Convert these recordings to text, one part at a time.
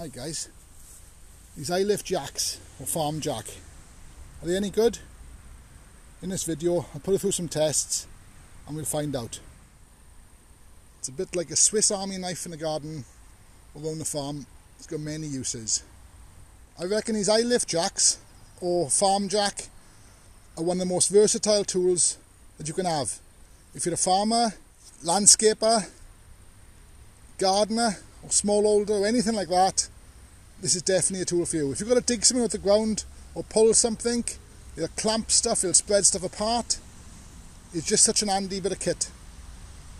Hi guys, these eye lift jacks or farm jack, are they any good? In this video I'll put it through some tests and we'll find out. It's a bit like a Swiss Army knife in the garden, although on the farm it's got many uses. I reckon these eye lift jacks or farm jack are one of the most versatile tools that you can have. If you're a farmer, landscaper, gardener or smallholder or anything like that, this is definitely a tool for you. If you've got to dig something out the ground or pull something, it'll clamp stuff, it'll spread stuff apart. It's just such an handy bit of kit.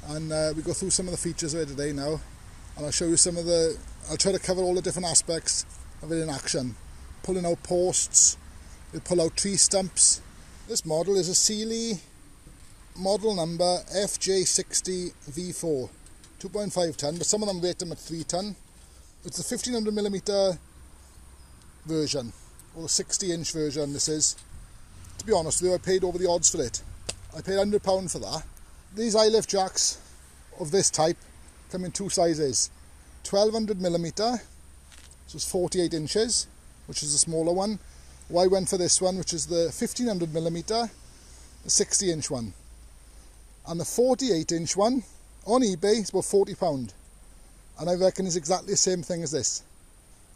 And we go through some of the features of it today now, and I'll show you some of the, I'll try to cover all the different aspects of it in action. Pulling out posts, it'll pull out tree stumps. This model is a Sealey model number FJ60 V4, 2.5 tonne, but some of them rate them at 3 tonne. It's the 1500mm version, or the 60-inch version this is. To be honest with you, I paid over the odds for it. I paid £100 for that. These eye lift jacks of this type come in two sizes. 1200mm, so it's 48 inches, which is the smaller one. Well, I went for this one, which is the 1500mm, the 60-inch one. And the 48-inch one, on eBay, is about £40. And I reckon it's exactly the same thing as this.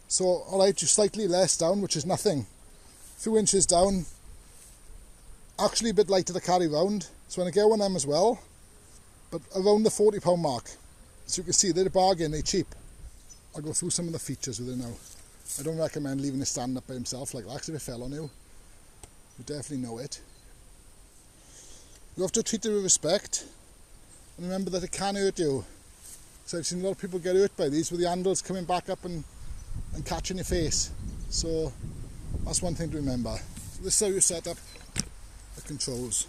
So, alright, you're slightly less down, which is nothing. A few inches down, actually a bit lighter to carry around. So when I get one of them as well, but around the £40 mark. So you can see they're a bargain, they're cheap. I'll go through some of the features with it now. I don't recommend leaving it stand up by himself like that, because if it fell on you, you definitely know it. You have to treat it with respect, and remember that it can hurt you. So I've seen a lot of people get hurt by these with the handles coming back up and catching your face. So that's one thing to remember. So this is how you set up the controls.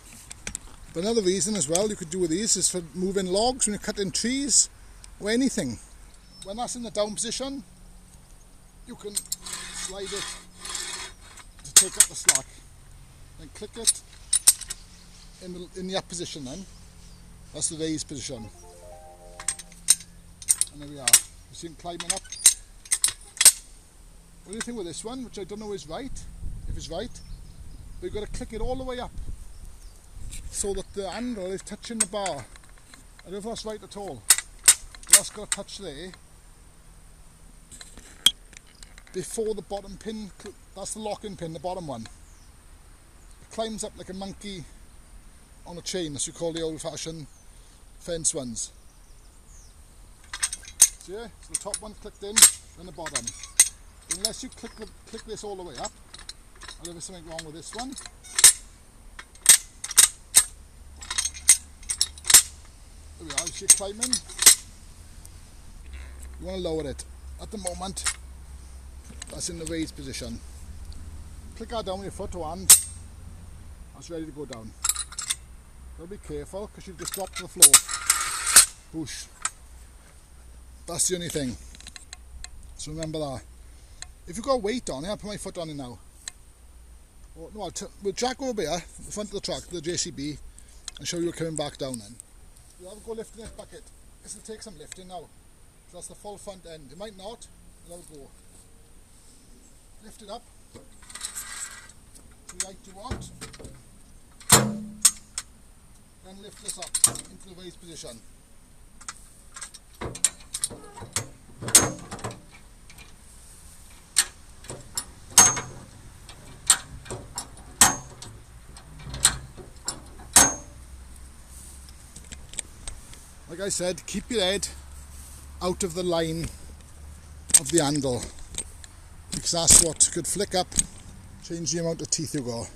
But another reason as well you could do with these is for moving logs when you're cutting trees or anything. When that's in the down position, you can slide it to take up the slack. Then click it in the up position then. That's the raised position. And there we are. You see him climbing up. The only thing with this one, which I don't know is right, if it's right, but you've got to click it all the way up so that the handle is touching the bar. I don't know if that's right at all. But that's got to touch there before the bottom pin. That's the locking pin, the bottom one. It climbs up like a monkey on a chain, as you call the old-fashioned fence ones. So yeah, so the top one clicked in, then the bottom. Unless you click this all the way up, or there is something wrong with this one. There we are, you see it climbing. You want to lower it. At the moment, that's in the raised position. Click that down with your foot or hand, that's ready to go down. Gotta be careful, because you'll just drop to the floor. Whoosh. That's the only thing. So remember that. If you've got weight on it, I'll put my foot on it now. Or, no, we'll jack over here, the front of the truck, the JCB, and show you coming back down then. We'll have a go lifting this bucket. This will take some lifting now. So that's the full front end. It might not, we'll have a go. Lift it up to the height you want. Then lift this up into the raised position. Like I said, keep your head out of the line of the handle, because that's what could flick up, change the amount of teeth you got.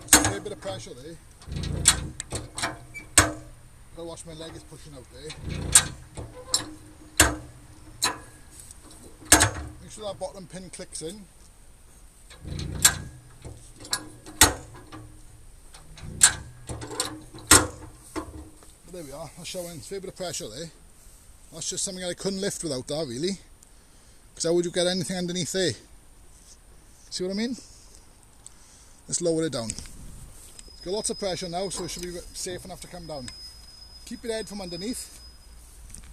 That's a fair bit of pressure there. Gotta watch my leg is pushing out there. Make sure that bottom pin clicks in. But there we are, I'll show you a fair bit of pressure there. That's just something I couldn't lift without that really, because how would you get anything underneath there? See what I mean? Let's lower it down. got lots of pressure now, so it should be safe enough to come down. Keep your head from underneath,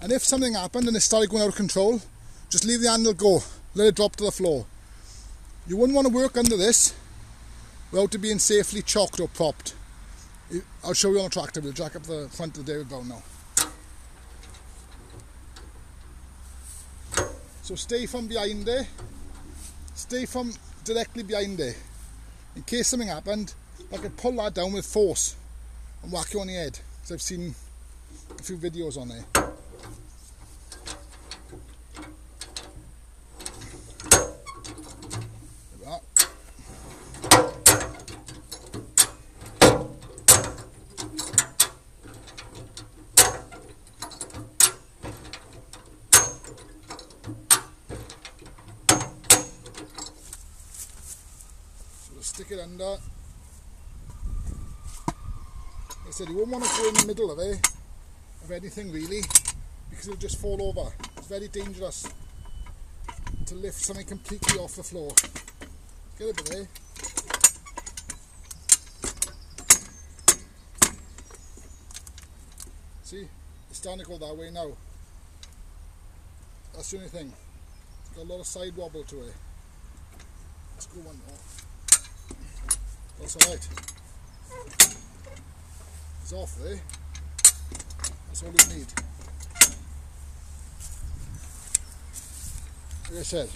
and if something happened and it started going out of control, just leave the handle go, let it drop to the floor. You wouldn't want to work under this without it being safely chocked or propped. I'll show you on a tractor. We'll jack up the front of the David Brown now. So stay from behind there, stay from directly behind there. In case something happened, I could pull that down with force and whack you on the head, because I've seen a few videos on there. Stick it under. Like I said, you won't want to go in the middle of it, of anything really, because it'll just fall over. It's very dangerous to lift something completely off the floor. Get it there. See, it's starting to go that way now. That's the only thing. It's got a lot of side wobble to it. Let's go one more. That's alright. It's off there. That's all you need. Like I said,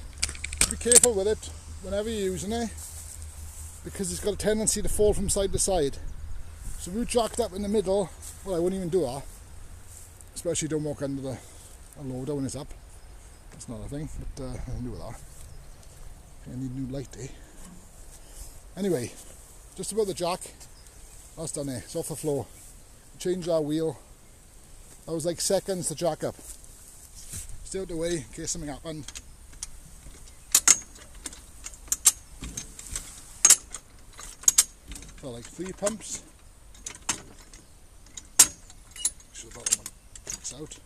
be careful with it whenever you're using it, because it's got a tendency to fall from side to side. So if you jacked up in the middle, well, I wouldn't even do that. Especially don't walk under a loader when it's up. That's not a thing, but I can do with that. I need a new light, eh? Anyway, just about the jack, that's done there, it's off the floor. Change our wheel, that was like seconds to jack up. Stay out the way in case something happened. So like 3 pumps. Make sure the bottom one kicks out.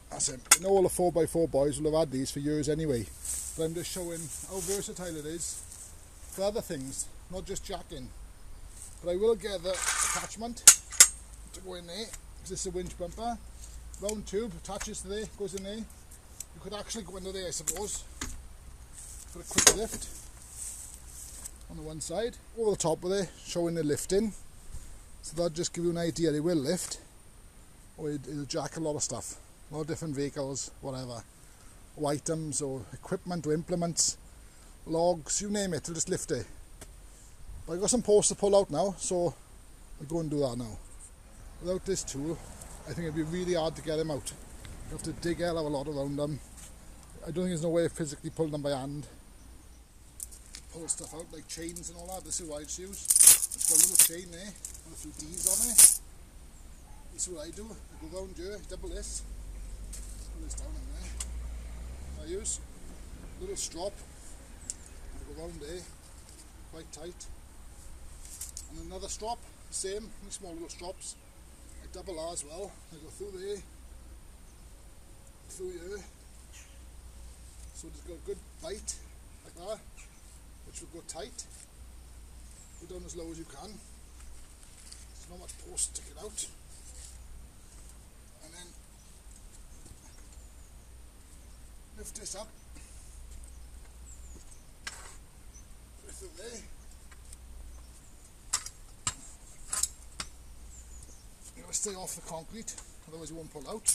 That's it. I know all the 4x4 boys will have had these for years anyway, but I'm just showing how versatile it is for other things, not just jacking. But I will get the attachment to go in there, because this is a winch bumper. Round tube attaches to there, goes in there. You could actually go under there, I suppose, for a quick lift on the one side. Over the top with it, showing the lifting. So that'll just give you an idea. It will lift, or it'll jack a lot of stuff, a lot of different vehicles, whatever, or items, or equipment, or implements, logs, you name it, it'll just lift it. But I've got some posts to pull out now, so I'll go and do that now. Without this tool, I think it'd be really hard to get them out. You have to dig a hell of a lot around them. I don't think there's no way of physically pulling them by hand. Pull stuff out like chains and all that. This is what I just use. It's got a little chain there, and a few D's on it. This is what I do. I go round here, double this, pull this down in there. I use a little strop. I go round there, quite tight. And another strop, same, small little strops. I double that as well. I go through there, through here. So it's got a good bite, like that, which will go tight. Go down as low as you can. There's not much post to get out. And then lift this up. Put it through there. You gotta stay off the concrete, otherwise you won't pull out.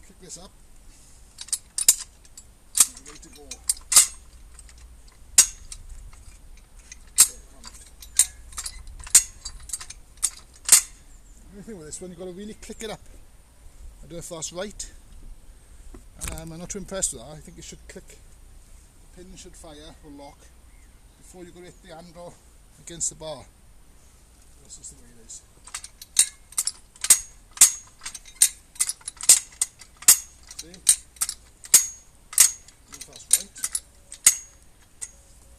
Kick this up. And ready to go. The only thing with this one, you've got to really click it up. I don't know if that's right. I'm not too impressed with that. I think it should click. The pin should fire or lock before you go to hit the handle against the bar. That's just the way it is. See? I don't know if that's right.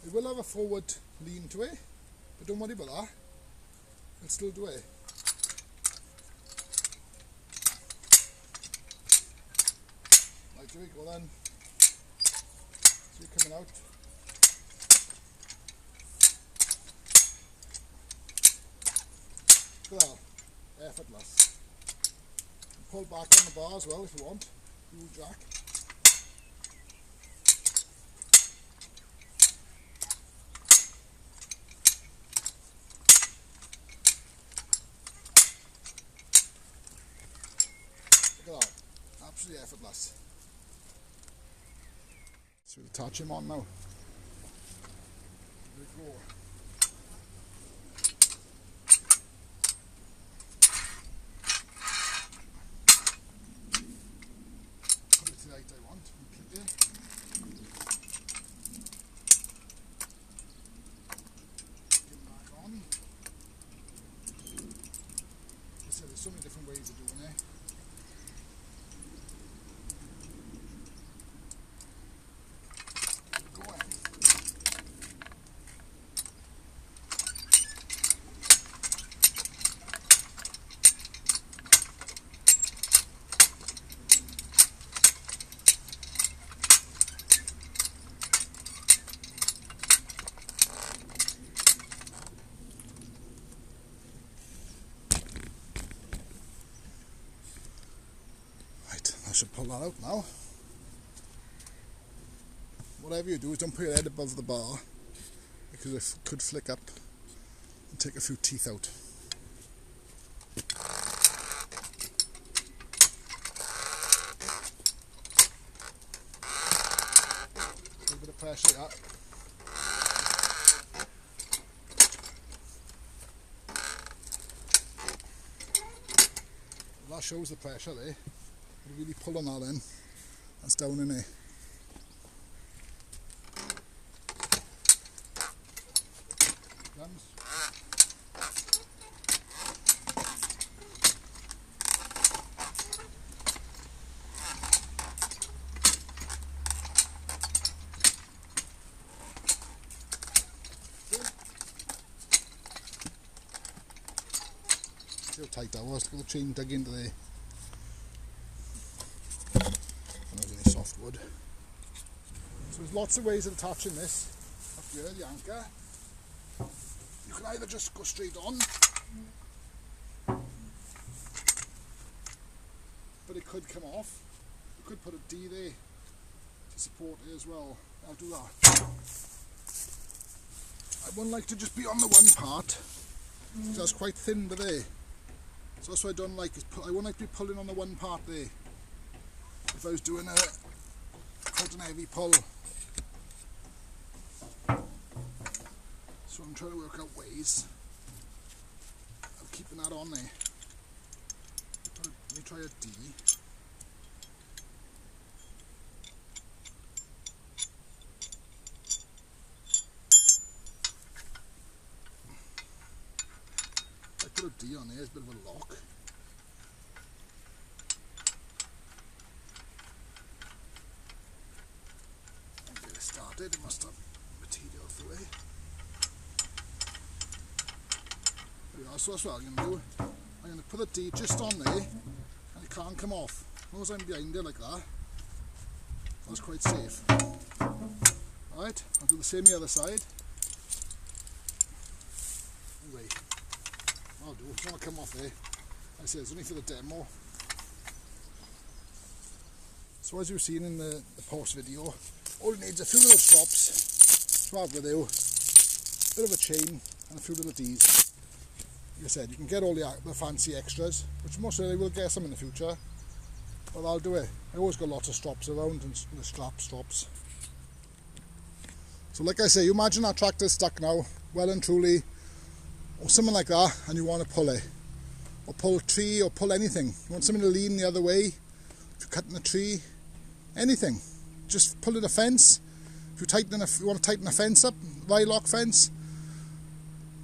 It will have a forward lean to it, but don't worry about that. It'll still do it. There we go then. See it coming out. Look at that, effortless. Pull back on the bar as well if you want. Dual jack. Look at that, absolutely effortless. So we'll touch him on now. There we go. Put it to the height I want. Completely. Get him back on. So there's so many different ways of doing it. I should pull that out now. Whatever you do is don't put your head above the bar because it could flick up and take a few teeth out. A little bit of pressure, yeah. Well, that shows the pressure there. Really pull on that in, that's down in there. Drums. See how tight that was, look at the chain dug into there. Wood. So there's lots of ways of attaching this. Up here, the anchor. You can either just go straight on, but it could come off. You could put a D there to support it as well. I'll do that. I wouldn't like to just be on the one part. That's quite thin to there. So that's what I don't like. Is I wouldn't like to be pulling on the one part there. If I was doing a quite an heavy pull. So I'm trying to work out ways of keeping that on there. Let me try a D. If I put a D on there, it's a bit of a lock. It must have material through it. There we are, so that's what I'm going to do. I'm going to put a D just on there and it can't come off. As long as I'm behind it like that, that's quite safe. Alright, I'll do the same the other side. Anyway, I'll do, it's not going to come off there. Like I say, it's only for the demo. So as you've seen in the post video, all it needs is a few little stops to have with you, a bit of a chain and a few little D's. Like I said, you can get all the fancy extras, which most certainly will get some in the future, but I'll do it. I always got lots of strops around and the strops. So like I say, you imagine that tractor's stuck now, well and truly, or something like that, and you want to pull it, or pull a tree, or pull anything. You want something to lean the other way, if you're cutting a tree, anything. Just pull in a fence. If you want to tighten a fence up, lilac fence,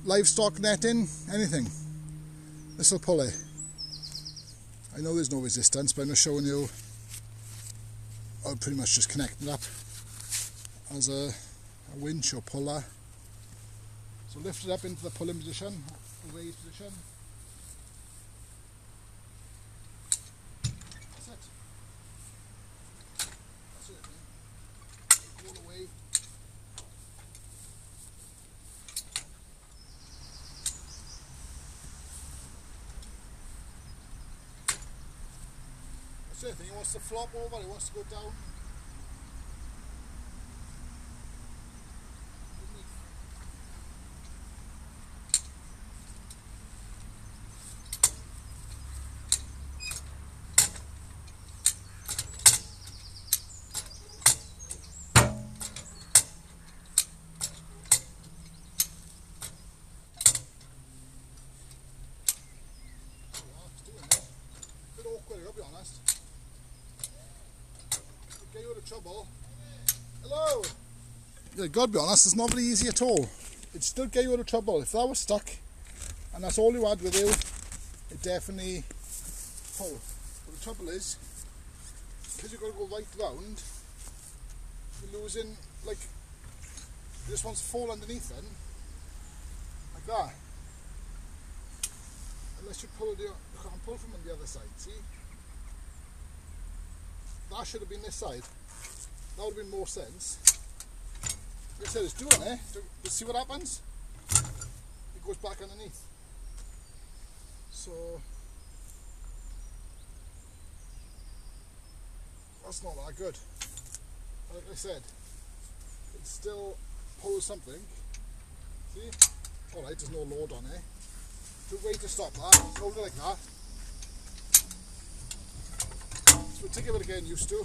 livestock netting, anything. This will pull it. I know there's no resistance, but I'm just showing you. I'll pretty much just connect it up as a winch or puller. So lift it up into the pulling position, the raised position. That's it. That's it. All the way. Same thing, he wants to flop over, he wants to go down. I'll be honest. Get you out of trouble. Hello! Yeah, gotta be honest, it's not very easy at all. It'd still get you out of trouble. If that was stuck, and that's all you had with you, it definitely pull. But the trouble is, because you've got to go right round, you're losing, like, this one's fall underneath then, like that. Unless you pull it, you can't pull from on the other side, see? That should have been this side. That would have been more sense. Like I said, it's doing it. You see what happens? It goes back underneath. So that's not that good. Like I said, it still pulls something. See? Alright, there's no load on it. Good way to stop that. Hold it like that. So we'll take a bit of getting used to.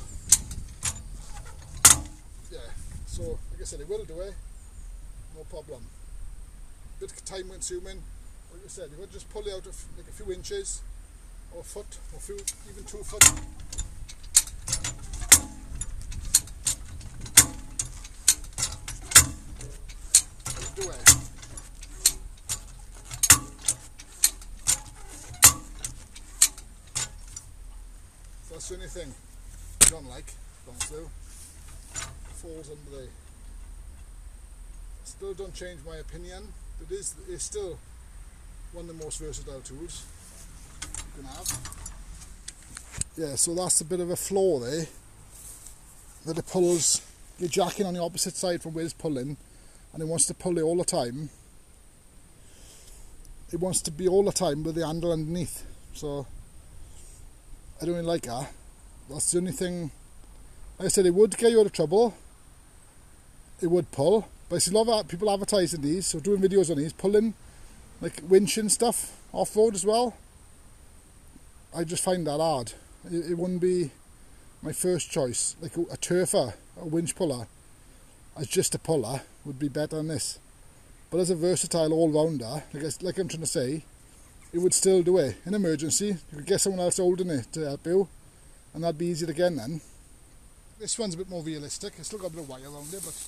Yeah, so like I said, it will do it. No problem. Bit time consuming. Like I said, you would just pull it out of like a few inches, or a foot, or even 2 foot. Do it. That's the only thing I don't like going through. Falls under the. Still don't change my opinion. It's still one of the most versatile tools you can have. Yeah, so that's a bit of a flaw there. That it pulls. You're jacking on the opposite side from where it's pulling, and it wants to pull it all the time. It wants to be all the time with the handle underneath. So I don't really like that. That's the only thing. Like I said, it would get you out of trouble. It would pull. But I see a lot of people advertising these, so doing videos on these, pulling, like winch and stuff, off-road as well. I just find that hard. It wouldn't be my first choice. Like a turfer, a winch puller, as just a puller, would be better than this. But as a versatile all-rounder, like I'm trying to say, it would still do it. In emergency, you could get someone else holding it to help you, and that'd be easier again then. This one's a bit more realistic. It's still got a bit of wire around it, but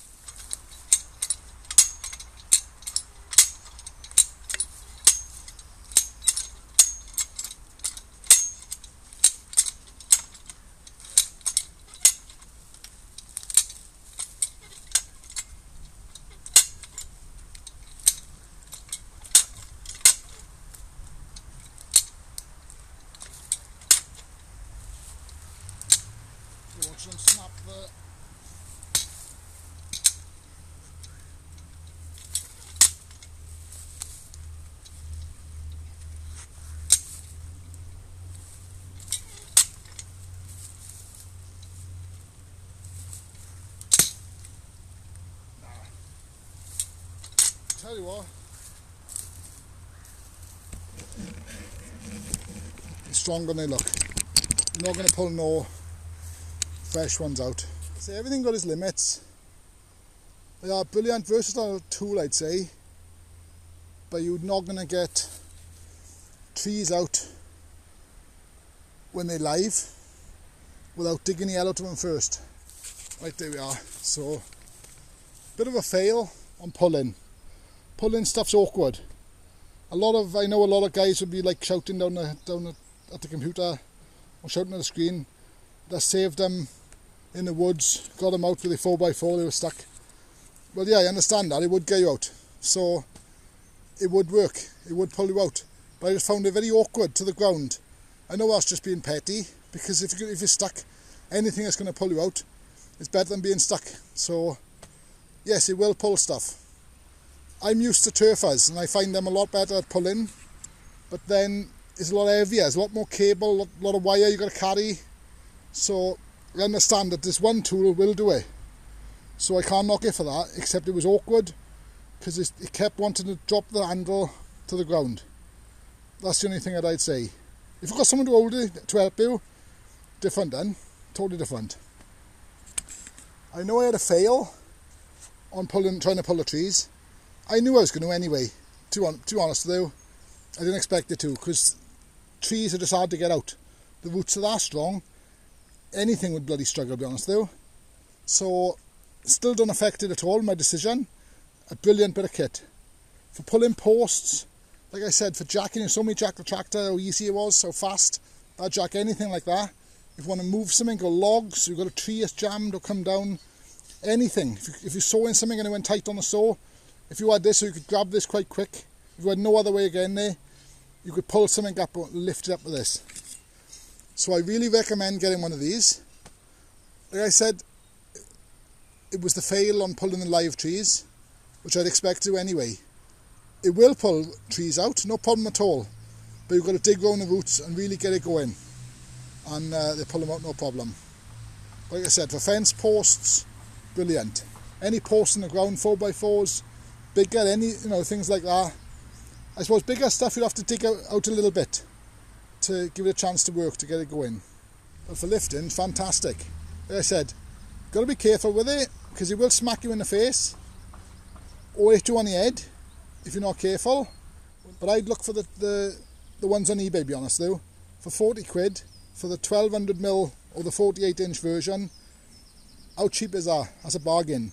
watch them snap the. Tell you what, it's stronger than they look. You're not going to pull no fresh ones out. So everything got its limits. They are a brilliant, versatile tool, I'd say, but you're not going to get trees out when they're live without digging the hell out of them first. Right, there we are. So, bit of a fail on pulling. Pulling stuff's awkward. I know a lot of guys would be like shouting down at the computer or shouting at the screen. That saved them in the woods, got them out with a 4x4, they were stuck. Well, yeah, I understand that, it would get you out. So, it would work, it would pull you out. But I just found it very awkward to the ground. I know that's just being petty, because if you're stuck, anything that's going to pull you out is better than being stuck. So, yes, it will pull stuff. I'm used to turfers, and I find them a lot better at pulling. But then, it's a lot heavier, there's a lot more cable, a lot of wire you've got to carry. So I understand that this one tool will do it. So I can't knock it for that, except it was awkward because it kept wanting to drop the handle to the ground. That's the only thing that I'd say. If you've got someone to hold it to help you, different then, totally different. I know I had a fail on trying to pull the trees. I knew I was going to anyway, to be honest with you. I didn't expect it to, because trees are just hard to get out. The roots are that strong, anything would bloody struggle, to be honest with you. So, still don't affect it at all, my decision. A brilliant bit of kit. For pulling posts, like I said, for jacking, you saw me jack the tractor, how easy it was, so fast. I'd jack anything like that. If you want to move something, go logs, you've got a tree that's jammed or come down, anything. If you're sawing something and it went tight on the saw, if you had this, so you could grab this quite quick. If you had no other way of getting there, you could pull something up or lift it up with this. So I really recommend getting one of these. Like I said, it was the fail on pulling the live trees, which I'd expect to anyway. It will pull trees out, no problem at all. But you've got to dig around the roots and really get it going. And they pull them out, no problem. Like I said, for fence posts, brilliant. Any post in the ground, 4x4s, bigger, any, things like that. I suppose bigger stuff you'll have to dig out a little bit to give it a chance to work, to get it going. But for lifting, fantastic. Like I said, got to be careful with it, because it will smack you in the face or hit you on the head if you're not careful. But I'd look for the ones on eBay, to be honest though. For 40 quid, for the 1200mm or the 48-inch version, how cheap is that? That's a bargain.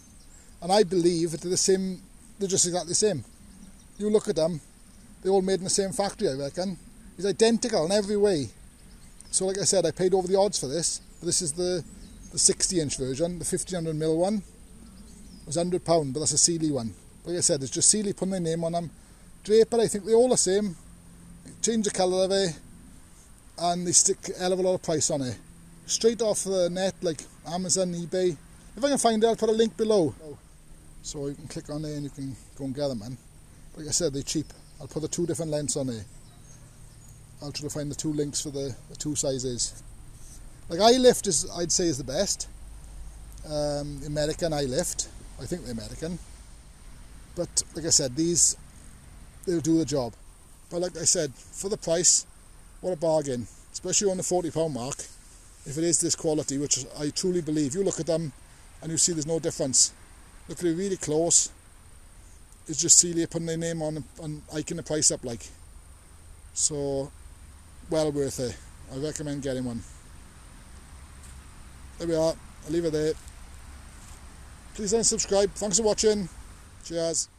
And I believe that they're just exactly the same. You look at them, they're all made in the same factory, I reckon. It's identical in every way. So like I said, I paid over the odds for this. But this is the 60-inch version, the 1500mm one. It was £100, but that's a Sealey one. Like I said, it's just Sealey putting their name on them. Draper, I think they're all the same. Change the colour of it, and they stick a hell of a lot of price on it. Straight off the net, like Amazon, eBay. If I can find it, I'll put a link below. So you can click on there and you can go and get them, man. Like I said, they're cheap. I'll put the 2 different lengths on there. I'll try to find the 2 links for the 2 sizes. Like iLift I'd say is the best. American iLift. I think they're American. But like I said, they'll do the job. But like I said, for the price, what a bargain. Especially on the £40 mark. If it is this quality, which I truly believe. You look at them and you see there's no difference. Look at it really close. It's just Sealey putting their name on and hiking the price up like. So, well worth it. I recommend getting one. There we are. I'll leave it there. Please don't subscribe. Thanks for watching. Cheers.